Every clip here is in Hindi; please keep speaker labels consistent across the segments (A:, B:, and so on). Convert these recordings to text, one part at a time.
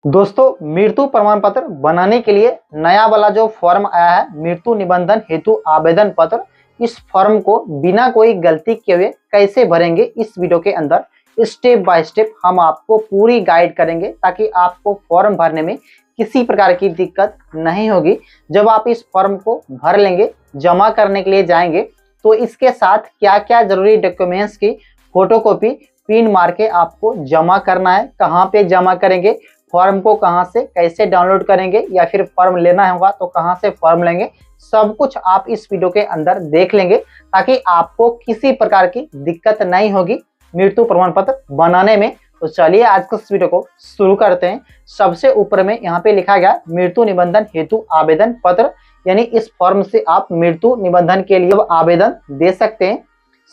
A: दोस्तों, मृत्यु प्रमाण पत्र बनाने के लिए नया वाला जो फॉर्म आया है, मृत्यु निबंधन हेतु आवेदन पत्र, इस फॉर्म को बिना कोई गलती किए हुए कैसे भरेंगे, इस वीडियो के अंदर स्टेप बाय स्टेप हम आपको पूरी गाइड करेंगे ताकि आपको फॉर्म भरने में किसी प्रकार की दिक्कत नहीं होगी। जब आप इस फॉर्म को भर लेंगे, जमा करने के लिए जाएंगे, तो इसके साथ क्या क्या जरूरी डॉक्यूमेंट्स की फोटोकॉपी पिन मार के आपको जमा करना है। कहाँ पे जमा करेंगे, फॉर्म को कहां से कैसे डाउनलोड करेंगे, या फिर फॉर्म लेना होगा तो कहां से फॉर्म लेंगे, सब कुछ आप इस वीडियो के अंदर देख लेंगे ताकि आपको किसी प्रकार की दिक्कत नहीं होगी मृत्यु प्रमाण पत्र बनाने में। तो चलिए आज के इस वीडियो को शुरू करते हैं। सबसे ऊपर में यहाँ पे लिखा गया मृत्यु निबंधन हेतु आवेदन पत्र, यानी इस फॉर्म से आप मृत्यु निबंधन के लिए आवेदन दे सकते हैं।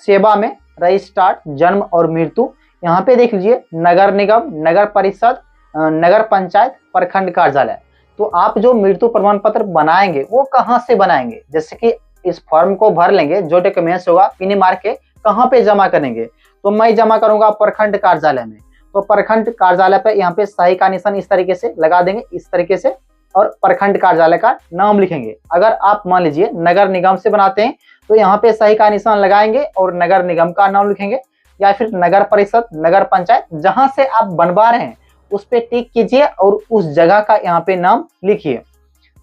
A: सेवा में रजिस्ट्रार जन्म और मृत्यु, यहाँ पे देख लीजिए नगर निगम, नगर परिषद, नगर पंचायत, प्रखंड कार्यालय। तो आप जो मृत्यु प्रमाण पत्र बनाएंगे वो कहाँ से बनाएंगे, जैसे कि इस फॉर्म को भर लेंगे, जो डॉक्यूमेंट्स होगा पिन मार के कहाँ पे जमा करेंगे, तो मैं जमा करूंगा प्रखंड कार्यालय में। तो प्रखंड कार्यालय पे यहाँ पे सही का निशान इस तरीके से लगा देंगे, इस तरीके से, और प्रखंड कार्यालय का नाम लिखेंगे। अगर आप मान लीजिए नगर निगम से बनाते हैं तो यहाँ पे सही का निशान लगाएंगे और नगर निगम का नाम लिखेंगे, या फिर नगर परिषद, नगर पंचायत, जहां से आप बनवा रहे हैं उस पे टिक कीजिए और उस जगह का यहाँ पे नाम लिखिए।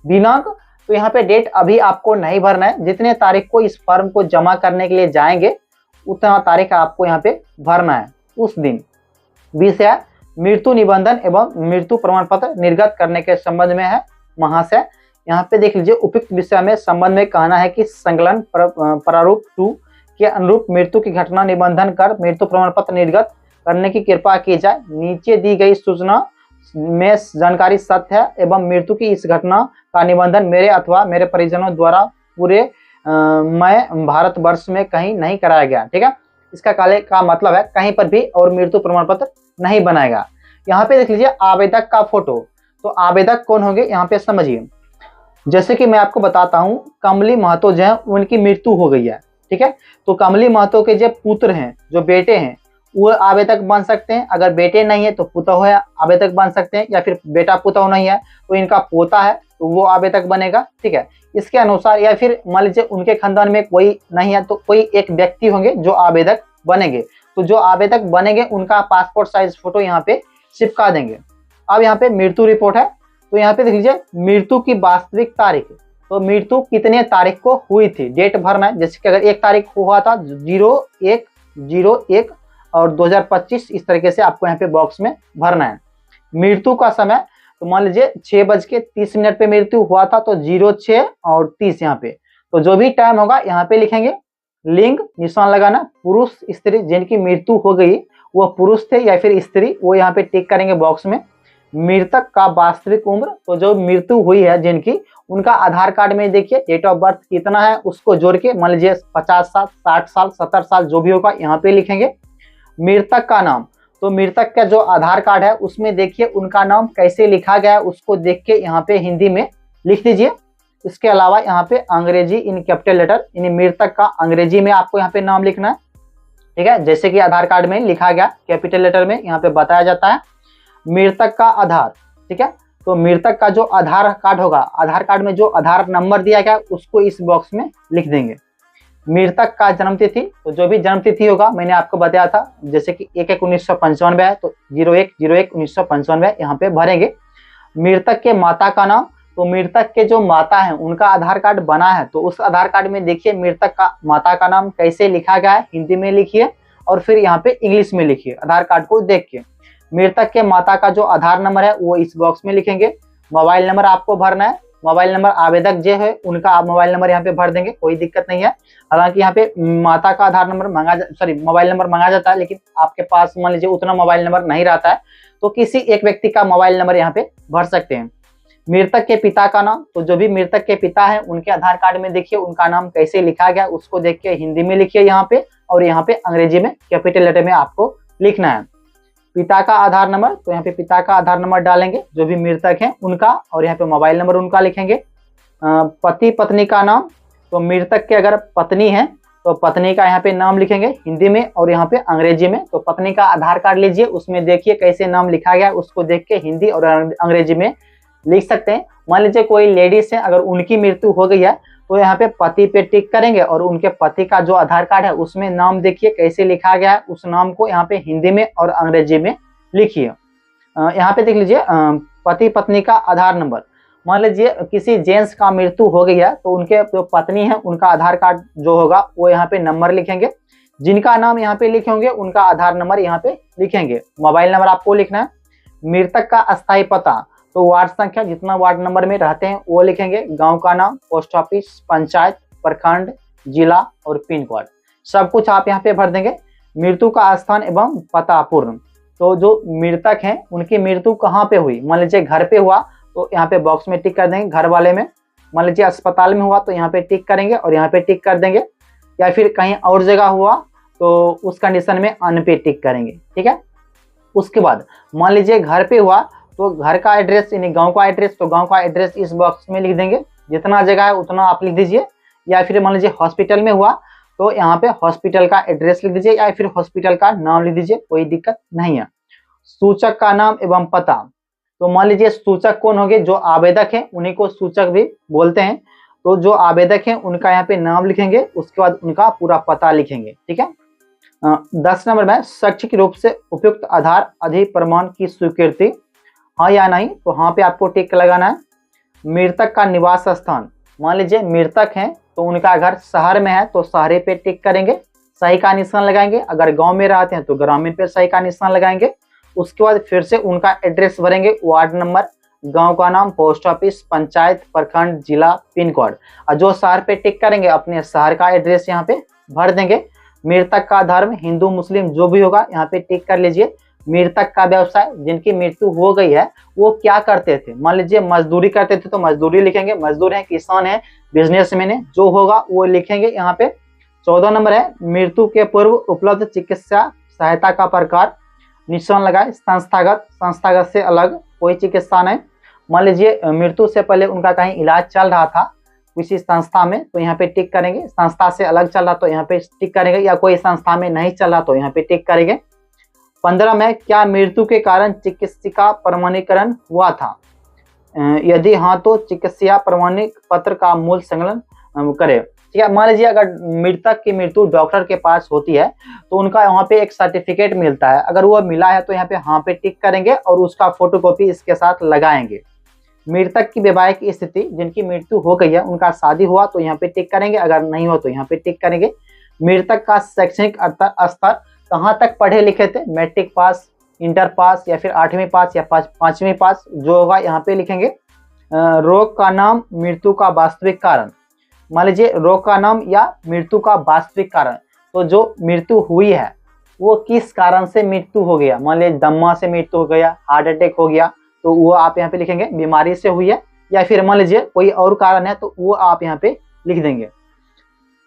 A: दिनांक, तो यहाँ पे डेट अभी आपको नहीं भरना है, जितने तारीख को इस फॉर्म को जमा करने के लिए जाएंगे उतना तारीख आपको यहाँ पे भरना है उस दिन। विषय मृत्यु निबंधन एवं मृत्यु प्रमाण पत्र निर्गत करने के संबंध में है महाशय। यहाँ पे देख लीजिए उपयुक्त विषय में संबंध में कहना है कि संकलन प्रारूप 2 के अनुरूप मृत्यु की घटना निबंधन कर मृत्यु प्रमाण पत्र निर्गत करने की कृपा की जाए। नीचे दी गई सूचना में जानकारी सत्य है एवं मृत्यु की इस घटना का निबंधन मेरे अथवा मेरे परिजनों द्वारा पूरे मैं भारतवर्ष में कहीं नहीं कराया गया। ठीक है, इसका काले का मतलब है कहीं पर भी और मृत्यु प्रमाण पत्र नहीं बनाएगा। यहाँ पे देख लीजिए आवेदक का फोटो। तो आवेदक कौन होंगे यहाँ पे समझिए। जैसे कि मैं आपको बताता हूँ, कमली महतो जो है उनकी मृत्यु हो गई है। ठीक है, तो कमली महतो के जो पुत्र हैं, जो बेटे हैं, वो आवेदक बन सकते हैं। अगर बेटे नहीं है तो पुतोह है आवेदक बन सकते हैं, या फिर बेटा पुतोह नहीं है तो इनका पोता है तो वो आवेदक बनेगा। ठीक है, इसके अनुसार, या फिर मान लीजिए उनके खानदान में कोई नहीं है तो कोई एक व्यक्ति होंगे जो आवेदक बनेंगे। तो जो आवेदक बनेंगे उनका पासपोर्ट साइज फोटो यहाँ पे चिपका देंगे। अब यहाँ पे मृत्यु रिपोर्ट है, तो यहाँ पे देख लीजिए मृत्यु की वास्तविक तारीख। तो मृत्यु कितने तारीख को हुई थी, डेट भरना है। जैसे कि अगर 1 तारीख हुआ था 01/01 और 2025, इस तरीके से आपको यहाँ पे बॉक्स में भरना है। मृत्यु का समय, तो मान लीजिए 6:30 पे मृत्यु हुआ था तो 06 और 30 यहाँ पे, तो जो भी टाइम होगा यहाँ पे लिखेंगे। लिंग निशान लगाना, पुरुष स्त्री जिनकी मृत्यु हो गई वो पुरुष थे या फिर स्त्री, वो यहाँ पे टिक करेंगे बॉक्स में। मृतक का वास्तविक उम्र, तो जो मृत्यु हुई है जिनकी, उनका आधार कार्ड में देखिए डेट ऑफ बर्थ कितना है उसको जोड़ के, मान लीजिए 50 साल, 60 साल, 70 साल जो भी होगा यहाँ पे लिखेंगे। मृतक का नाम, तो मृतक का जो आधार कार्ड है उसमें देखिए उनका नाम कैसे लिखा गया है उसको देख के यहाँ पे हिंदी में लिख दीजिए। इसके अलावा यहाँ पे अंग्रेजी इन कैपिटल लेटर, यानी मृतक का अंग्रेजी में आपको यहाँ पे नाम लिखना है। ठीक है, जैसे कि आधार कार्ड में लिखा गया कैपिटल लेटर में यहाँ पे बताया जाता है। मृतक का आधार, ठीक है, तो मृतक का जो आधार कार्ड होगा, आधार कार्ड में जो आधार नंबर दिया गया उसको इस बॉक्स में लिख देंगे। मृतक का जन्म तिथि, तो जो भी जन्म तिथि होगा मैंने आपको बताया था, जैसे कि 1/1/1995 है तो 01/01/1995 यहाँ पे भरेंगे। मृतक के माता का नाम, तो मृतक के जो माता है उनका आधार कार्ड बना है तो उस आधार कार्ड में देखिए मृतक का माता का नाम कैसे लिखा गया है, हिंदी में लिखिए और फिर यहाँ पे इंग्लिश में लिखिए आधार कार्ड को देख के। मृतक के माता का जो आधार नंबर है वो इस बॉक्स में लिखेंगे। मोबाइल नंबर आपको भरना है, मोबाइल नंबर आवेदक जो है उनका आप मोबाइल नंबर यहाँ पे भर देंगे, कोई दिक्कत नहीं है। हालांकि यहाँ पे माता का आधार नंबर मोबाइल नंबर मांगा जाता है, लेकिन आपके पास मान लीजिए उतना मोबाइल नंबर नहीं रहता है तो किसी एक व्यक्ति का मोबाइल नंबर यहाँ पे भर सकते हैं। मृतक के पिता का नाम, तो जो भी मृतक के पिता है उनके आधार कार्ड में देखिए उनका नाम कैसे लिखा गया उसको देख के हिंदी में लिखिए यहाँ पे, और यहाँ पे अंग्रेजी में कैपिटल लेटर में आपको लिखना है। पिता का आधार नंबर, तो यहाँ पे पिता का आधार नंबर डालेंगे जो भी मृतक है उनका, और यहाँ पे मोबाइल नंबर उनका लिखेंगे। पति पत्नी का नाम, तो मृतक के अगर पत्नी है तो पत्नी का यहाँ पे नाम लिखेंगे हिंदी में और यहाँ पे अंग्रेजी में। तो पत्नी का आधार कार्ड लीजिए, उसमें देखिए कैसे नाम लिखा गया, उसको देख के हिंदी और अंग्रेजी में लिख सकते हैं। मान लीजिए कोई लेडीज है, अगर उनकी मृत्यु हो गई है तो यहाँ पे पति पे टिक करेंगे और उनके पति का जो आधार कार्ड है उसमें नाम देखिए कैसे लिखा गया है, उस नाम को यहाँ पे हिंदी में और अंग्रेजी में लिखिए। यहाँ पे देख लीजिए पति पत्नी का आधार नंबर। मान लीजिए किसी जेंट्स का मृत्यु हो गई है तो उनके जो पत्नी है उनका आधार कार्ड जो होगा वो यहाँ पे नंबर लिखेंगे, जिनका नाम यहाँ पे लिखे होंगे उनका आधार नंबर यहाँ पे लिखेंगे। मोबाइल नंबर आपको लिखना है। मृतक का अस्थायी पता, तो वार्ड संख्या जितना वार्ड नंबर में रहते हैं वो लिखेंगे, गांव का नाम, पोस्ट ऑफिस, पंचायत, प्रखंड, जिला और पिन कोड, सब कुछ आप यहाँ पे भर देंगे। मृत्यु का स्थान एवं पता पूर्ण, तो जो मृतक हैं उनकी मृत्यु कहाँ पे हुई, मान लीजिए घर पे हुआ तो यहाँ पे बॉक्स में टिक कर देंगे घर वाले में। मान लीजिए अस्पताल में हुआ तो यहाँ पे टिक करेंगे और यहाँ पे टिक कर देंगे, या फिर कहीं और जगह हुआ तो उस कंडीशन में अन पे टिक करेंगे, ठीक है। उसके बाद मान लीजिए घर पे हुआ तो घर का एड्रेस यानी गांव का एड्रेस, तो गांव का एड्रेस इस बॉक्स में लिख देंगे, जितना जगह है उतना आप लिख दीजिए। या फिर मान लीजिए हॉस्पिटल में हुआ तो यहाँ पे हॉस्पिटल का एड्रेस लिख दीजिए या फिर हॉस्पिटल का नाम लिख दीजिए, कोई दिक्कत नहीं है। सूचक का नाम एवं पता, तो मान लीजिए सूचक कौन होंगे, जो आवेदक हैं उन्हीं को सूचक भी बोलते हैं। तो जो आवेदक हैं उनका यहाँ पे नाम लिखेंगे, उसके बाद उनका पूरा पता लिखेंगे, ठीक है। 10 नंबर में शैक्षिक रूप से उपयुक्त आधार अधि प्रमाण की स्वीकृति, हाँ या नहीं, तो हाँ पे आपको टिक लगाना है। मृतक का निवास स्थान, मान लीजिए मृतक हैं तो उनका घर शहर में है तो शहरे पे टिक करेंगे, सही का निशान लगाएंगे। अगर गांव में रहते हैं तो ग्रामीण पे सही का निशान लगाएंगे। उसके बाद फिर से उनका एड्रेस भरेंगे, वार्ड नंबर, गांव का नाम, पोस्ट ऑफिस, पंचायत, प्रखंड, जिला, पिन कोड, और जो शहर पे टिक करेंगे अपने शहर का एड्रेस यहाँ पे भर देंगे। मृतक का धर्म हिंदू मुस्लिम जो भी होगा यहाँ पे टिक कर लीजिए। मृतक का व्यवसाय, जिनकी मृत्यु हो गई है वो क्या करते थे, मान लीजिए मजदूरी करते थे तो मजदूरी लिखेंगे, मजदूर है, किसान है, बिजनेसमैन है, जो होगा वो लिखेंगे यहाँ पे। 14 नंबर है मृत्यु के पूर्व उपलब्ध चिकित्सा सहायता का प्रकार, निशान लगाए। संस्थागत, संस्थागत से अलग कोई चिकित्सा नहीं। मान लीजिए मृत्यु से पहले उनका कहीं इलाज चल रहा था किसी संस्था में तो यहाँ पे टिक करेंगे, संस्था से अलग चल रहा तो यहाँ पे टिक करेंगे, या कोई संस्था में नहीं चल रहा तो यहाँ पे टिक करेंगे। 15 में क्या मृत्यु के कारण चिकित्सा प्रमाणीकरण हुआ था, यदि हाँ तो चिकित्सा प्रमाणिक पत्र का मूल संकलन करे, ठीक है। मान लीजिए अगर मृतक की मृत्यु डॉक्टर के पास होती है तो उनका वहाँ पे एक सर्टिफिकेट मिलता है, अगर वो मिला है तो यहाँ पे हाँ पे टिक करेंगे और उसका फोटोकॉपी इसके साथ लगाएंगे। मृतक की वैवाहिक स्थिति, जिनकी मृत्यु हो गई है उनका शादी हुआ तो यहाँ पे टिक करेंगे, अगर नहीं हो तो यहाँ पे टिक करेंगे। मृतक का शैक्षणिक स्तर, कहाँ तक पढ़े लिखे थे, मैट्रिक पास, इंटर पास, या फिर 8वीं पास या 5वीं पास, जो होगा यहाँ पे लिखेंगे। रोग का नाम, मृत्यु का वास्तविक कारण, मान लीजिए रोग का नाम या मृत्यु का वास्तविक कारण, तो जो मृत्यु हुई है वो किस कारण से मृत्यु हो गया, मान लीजिए दमा से मृत्यु हो गया, हार्ट अटैक हो गया तो वो आप यहाँ पे लिखेंगे, बीमारी से हुई है, या फिर मान लीजिए कोई और कारण है तो वो आप यहाँ पे लिख देंगे।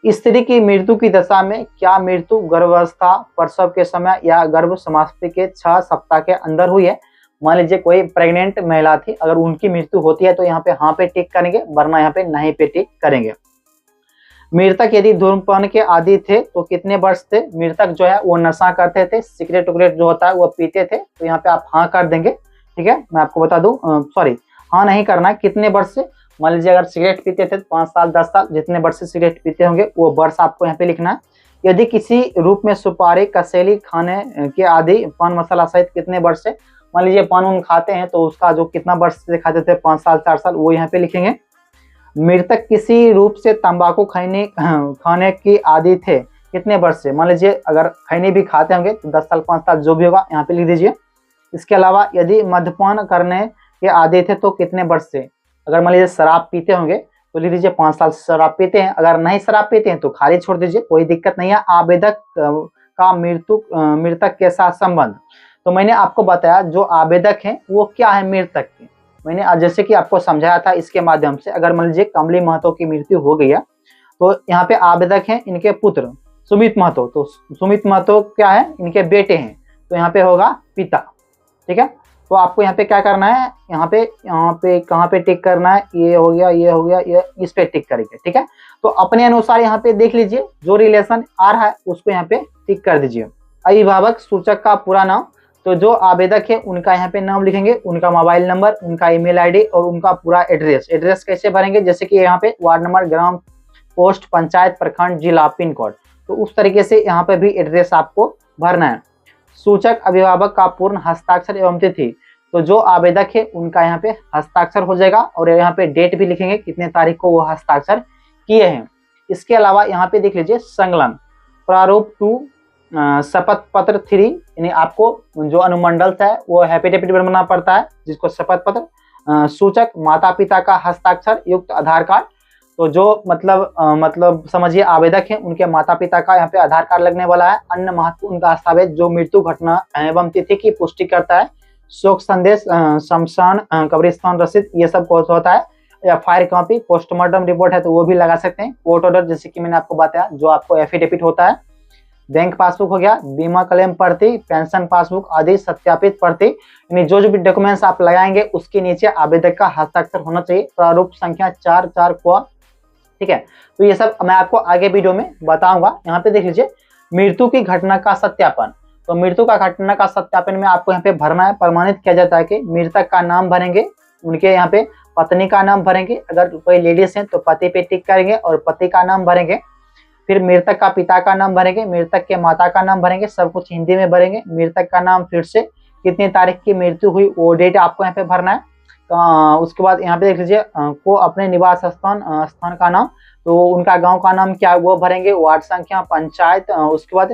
A: स्त्री की मृत्यु की दशा में क्या मृत्यु गर्भावस्था, प्रसव के समय या गर्भ समाप्ति के 6 सप्ताह के अंदर हुई है, मान लीजिए कोई प्रेग्नेंट महिला थी, अगर उनकी मृत्यु होती है तो यहाँ पे हाँ पे टिक करेंगे, वरना यहाँ पे नहीं पे टिक करेंगे। मृतक यदि धूम्रपान के आदी थे तो कितने वर्ष थे, मृतक जो है वो नशा करते थे, सिगरेट उगरेट जो होता है वो पीते थे, तो यहाँ पे आप हाँ कर देंगे, ठीक है। मैं आपको बता दूं, सॉरी हाँ नहीं करना है, कितने वर्ष से, मान लीजिए अगर सिगरेट पीते थे 5 साल 10 साल, जितने वर्ष से सिगरेट पीते होंगे वो वर्ष आपको यहाँ पे लिखना है। यदि किसी रूप में सुपारी, कसेली खाने के आदि, पान मसाला सहित कितने वर्ष से, मान लीजिए पान उन खाते हैं तो उसका जो कितना वर्ष से खाते थे 5 साल 4 साल, वो यहाँ पे लिखेंगे। मृतक किसी रूप से तंबाकू खाने की आदि थे कितने वर्ष से, मान लीजिए अगर खैनी भी खाते होंगे तो 10 साल 5 साल जो भी होगा यहाँ पे लिख दीजिए। इसके अलावा यदि मद्यपान करने के आदि थे तो कितने वर्ष से, अगर मान लीजिए शराब पीते होंगे तो लिख दीजिए 5 साल शराब पीते हैं, अगर नहीं शराब पीते हैं तो खाली छोड़ दीजिए, कोई दिक्कत नहीं है। आवेदक का मृतक के साथ संबंध, तो मैंने आपको बताया जो आवेदक हैं वो क्या है मृतक के, मैंने जैसे कि आपको समझाया था इसके माध्यम से। अगर मान लीजिए कमली महतो की मृत्यु हो गई है तो यहाँ पे आवेदक हैं इनके पुत्र सुमित महतो, तो सुमित महतो क्या है, इनके बेटे हैं, तो यहाँ पे होगा पिता, ठीक है। तो आपको यहाँ पे क्या करना है, यहाँ पे कहाँ पे टिक करना है, ये हो गया, ये हो गया, ये इस पे टिक करेंगे, ठीक है। तो अपने अनुसार यहाँ पे देख लीजिए जो रिलेशन आ रहा है उसको यहाँ पे टिक कर दीजिए। अभिभावक सूचक का पूरा नाम, तो जो आवेदक है उनका यहाँ पे नाम लिखेंगे, उनका मोबाइल नंबर, उनका ईमेल आईडी और उनका पूरा एड्रेस। एड्रेस कैसे भरेंगे, जैसे कि यहाँ पे वार्ड नंबर, ग्राम, पोस्ट, पंचायत, प्रखंड, जिला, पिन कोड, तो उस तरीके से यहाँ पे भी एड्रेस आपको भरना है। सूचक अभिभावक का पूर्ण हस्ताक्षर एवं तिथि, तो जो आवेदक है उनका यहाँ पे हस्ताक्षर हो जाएगा और यहाँ पे डेट भी लिखेंगे कितने तारीख को वो हस्ताक्षर किए हैं। इसके अलावा यहाँ पे देख लीजिए संकलन प्रारूप 2 शपथ पत्र 3, यानी आपको जो अनुमंडल है वो एफिडेविट बनना पड़ता है जिसको शपथ पत्र। सूचक माता पिता का हस्ताक्षर युक्त आधार कार्ड, तो जो मतलब समझिए आवेदक है उनके माता पिता का यहाँ पे आधार कार्ड लगने वाला है। अन्य महत्वपूर्ण दस्तावेज जो मृत्यु घटना एवं तिथि की पुष्टि करता है, शोक संदेश, शमशान कब्रिस्तान रसीद, ये सब कुछ होता है। या फायर कॉपी, पोस्टमार्टम रिपोर्ट है तो वो भी लगा सकते हैं। कोर्ट ऑर्डर जैसे कि मैंने आपको बताया जो आपको एफिडेविट होता है। बैंक पासबुक हो गया, बीमा क्लेम पर्ची, पेंशन पासबुक आदि सत्यापित पर्ची, यानी जो भी डॉक्यूमेंट्स आप लगाएंगे उसके नीचे आवेदक का हस्ताक्षर होना चाहिए। प्रारूप संख्या 4 को, ठीक है। तो ये सब मैं आपको आगे वीडियो में बताऊंगा। यहाँ पे देख लीजिए मृत्यु की घटना का सत्यापन, तो मृत्यु का घटना का सत्यापन में आपको यहाँ पे भरना है, प्रमाणित किया जाता है कि मृतक का नाम भरेंगे, उनके यहाँ पे पत्नी का नाम भरेंगे, अगर कोई लेडीज हैं तो पति पे टिक करेंगे और पति का नाम भरेंगे। फिर मृतक का पिता का नाम भरेंगे, मृतक के माता का नाम भरेंगे, सब कुछ हिंदी में भरेंगे। मृतक का नाम, फिर से कितनी तारीख की मृत्यु हुई वो डेट आपको यहाँ पे भरना है। तो उसके बाद यहाँ पे देख लीजिए को अपने निवास स्थान का नाम, तो उनका गांव का नाम क्या वो भरेंगे, वार्ड संख्या, पंचायत, उसके बाद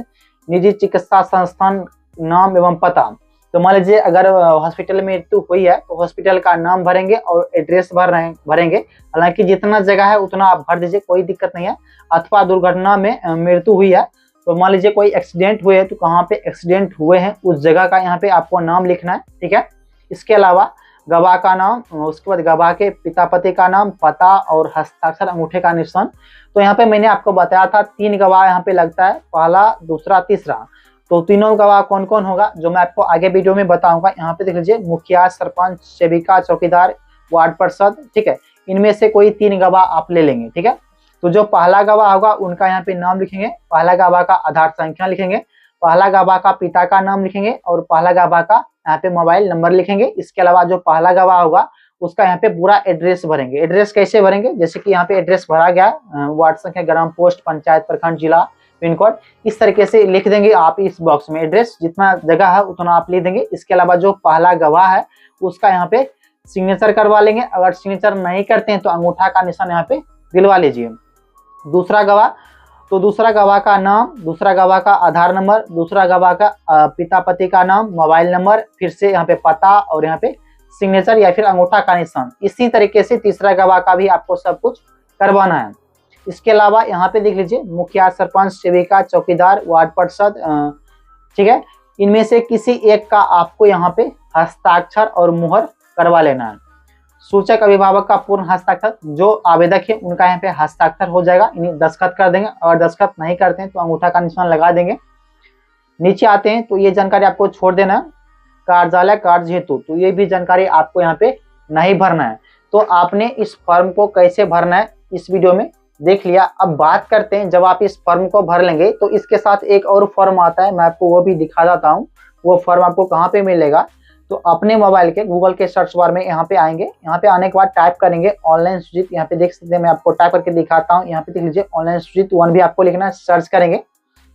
A: निजी चिकित्सा संस्थान नाम एवं पता। तो मान लीजिए अगर हॉस्पिटल में मृत्यु हुई है तो हॉस्पिटल का नाम भरेंगे और एड्रेस भरेंगे। हालांकि जितना जगह है उतना आप भर दीजिए, कोई दिक्कत नहीं है। अथवा दुर्घटना में मृत्यु हुई है तो मान लीजिए कोई एक्सीडेंट हुए है तो कहाँ पे एक्सीडेंट हुए हैं उस जगह का यहाँ पे आपको नाम लिखना है, ठीक है। इसके अलावा गवाह का नाम, उसके बाद गवाह के पिता पति का नाम, पता और हस्ताक्षर, अंगूठे का निशान। तो यहाँ पे मैंने आपको बताया था 3 गवाह यहाँ पे लगता है, पहला, दूसरा, तीसरा। तो तीनों गवाह कौन कौन होगा जो मैं आपको आगे वीडियो में बताऊंगा। यहाँ पे देख लीजिए मुखिया, सरपंच, सेविका, चौकीदार, वार्ड पार्षद, ठीक है। इनमें से कोई 3 गवाह आप ले लेंगे, ठीक है। तो जो पहला गवाह होगा उनका यहाँ पे नाम लिखेंगे, पहला गवाह का आधार संख्या लिखेंगे, पहला गवाह का पिता का नाम लिखेंगे और पहला गवाह का यहाँ पे मोबाइल नंबर लिखेंगे। इसके अलावा जो पहला गवाह होगा उसका यहाँ पे पूरा एड्रेस भरेंगे। एड्रेस कैसे भरेंगे, जैसे कि यहाँ पे एड्रेस भरा गया, वार्ड संख्या, ग्राम, पोस्ट, पंचायत, प्रखंड, जिला, पिन कोड, इस तरीके से लिख देंगे आप इस बॉक्स में। एड्रेस जितना जगह है उतना आप लिख देंगे। इसके अलावा जो पहला गवाह है उसका यहाँ पे सिग्नेचर करवा लेंगे। अगर सिग्नेचर नहीं करते हैं तो अंगूठा का निशान यहाँ पे दिलवा लीजिए। दूसरा गवाह, तो दूसरा गवाह का नाम, दूसरा गवाह का आधार नंबर, दूसरा गवाह का पिता पति का नाम, मोबाइल नंबर, फिर से यहाँ पे पता और यहाँ पे सिग्नेचर या फिर अंगूठा का निशान। इसी तरीके से तीसरा गवाह का भी आपको सब कुछ करवाना है। इसके अलावा यहाँ पे देख लीजिए मुखिया, सरपंच, सेविका, चौकीदार, वार्ड पार्षद, ठीक है, इनमें से किसी एक का आपको यहाँ पे हस्ताक्षर और मुहर करवा लेना है। सूचक अभिभावक का पूर्ण हस्ताक्षर, जो आवेदक है उनका यहाँ पे हस्ताक्षर हो जाएगा, इन्हें दस्तखत कर देंगे। और दस्तखत नहीं करते हैं तो अंगूठा का निशान लगा देंगे। नीचे आते हैं तो ये जानकारी आपको छोड़ देना है। कार्यालय कार्य हेतु, तो ये भी जानकारी आपको यहाँ पे नहीं भरना है। तो आपने इस फॉर्म को कैसे भरना है इस वीडियो में देख लिया। अब बात करते हैं जब आप इस फॉर्म को भर लेंगे तो इसके साथ एक और फॉर्म आता है, मैं आपको वो भी दिखा देता हूँ। वो फॉर्म आपको कहाँ पे मिलेगा, तो अपने मोबाइल के गूगल के सर्च बार में यहाँ पे आएंगे। यहाँ पे आने के बाद टाइप करेंगे ऑनलाइन सुजित, यहाँ पे देख सकते हैं, मैं आपको टाइप करके दिखाता हूँ। यहाँ पे देख लीजिए ऑनलाइन सुजित 1 भी आपको लिखना है, सर्च करेंगे।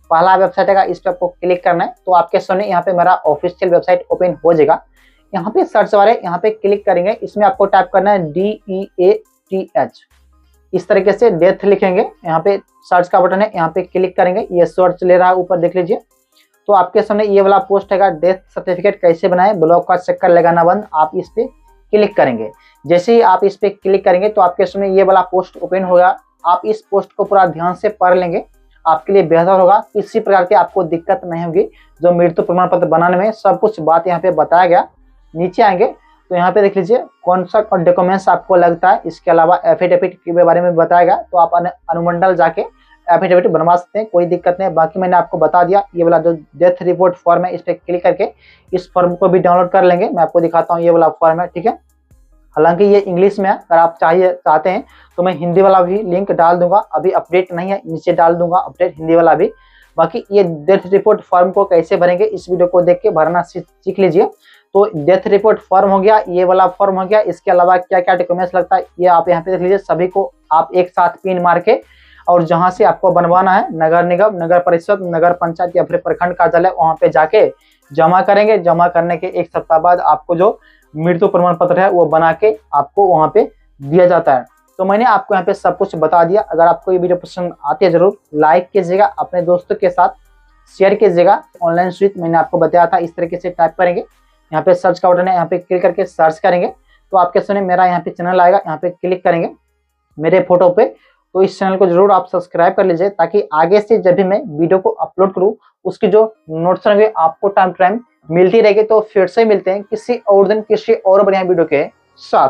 A: पहला वेबसाइट है, इस पे आपको क्लिक करना है तो आपके सामने यहाँ पे मेरा ऑफिशियल वेबसाइट ओपन हो जाएगा। यहाँ पे सर्च बार है, यहाँ पे क्लिक करेंगे, इसमें आपको टाइप करना है DEATH, इस तरीके से डेथ लिखेंगे। यहाँ पे सर्च का बटन है, यहाँ पे क्लिक करेंगे, ये सर्च ले रहा है ऊपर देख लीजिए। तो आपके सामने ये वाला पोस्ट है, डेथ सर्टिफिकेट कैसे बनाए, ब्लॉक का चक्कर लगाना बंद, आप इस पे क्लिक करेंगे। जैसे ही आप इस पे क्लिक करेंगे तो आपके सामने ये वाला पोस्ट ओपन होगा। आप इस पोस्ट को पूरा ध्यान से पढ़ लेंगे, आपके लिए बेहतर होगा। किसी प्रकार की आपको दिक्कत नहीं होगी। जो मृत्यु प्रमाण पत्र बनाने में सब कुछ बात यहाँ पे बताया गया। नीचे आएंगे तो यहाँ पे देख लीजिए कौन सा डॉक्यूमेंट्स आपको लगता है। इसके अलावा एफिडेविट के बारे में बताया गया, तो आप अनुमंडल जाके एफिडेविट बनवा सकते हैं, कोई दिक्कत नहीं है। बाकी मैंने आपको बता दिया, ये वाला जो डेथ रिपोर्ट फॉर्म है इस पर क्लिक करके इस फॉर्म को भी डाउनलोड कर लेंगे। मैं आपको दिखाता हूँ, ये वाला फॉर्म है, ठीक है। हालांकि ये इंग्लिश में है, अगर आप चाहते हैं तो मैं हिंदी वाला भी लिंक डाल दूंगा, अभी अपडेट नहीं है, नीचे डाल दूंगा अपडेट हिंदी वाला भी। बाकी ये डेथ रिपोर्ट फॉर्म को कैसे भरेंगे इस वीडियो को देख के भरना सीख लीजिए। तो डेथ रिपोर्ट फॉर्म हो गया, ये वाला फॉर्म हो गया, इसके अलावा क्या क्या डॉक्यूमेंट्स लगता है ये आप यहाँ पे देख लीजिए। सभी को आप एक साथ पिन मार के और जहां से आपको बनवाना है, नगर निगम, नगर परिषद, नगर पंचायत या फिर प्रखंड कार्यालय, वहां पे जाके जमा करेंगे। जमा करने के एक सप्ताह बाद आपको जो मृत्यु प्रमाण पत्र है वो बना के आपको वहां पे दिया जाता है। तो मैंने आपको यहाँ पे सब कुछ बता दिया। अगर आपको ये वीडियो पसंद आती है जरूर लाइक कीजिएगा, अपने दोस्तों के साथ शेयर कीजिएगा। ऑनलाइन स्विच मैंने आपको बताया था, इस तरीके से टाइप करेंगे, यहाँ पे सर्च का बटन है, यहाँ पे क्लिक करके सर्च करेंगे तो आपके सामने मेरा यहाँ पे चैनल आएगा, यहाँ पे क्लिक करेंगे मेरे फोटो पे। तो इस चैनल को जरूर आप सब्सक्राइब कर लीजिए, ताकि आगे से जब भी मैं वीडियो को अपलोड करूँ उसकी जो नोटिफिकेशन होंगे आपको टाइम टू टाइम मिलती रहेगी। तो फिर से मिलते हैं किसी और दिन किसी और बढ़िया वीडियो के साथ।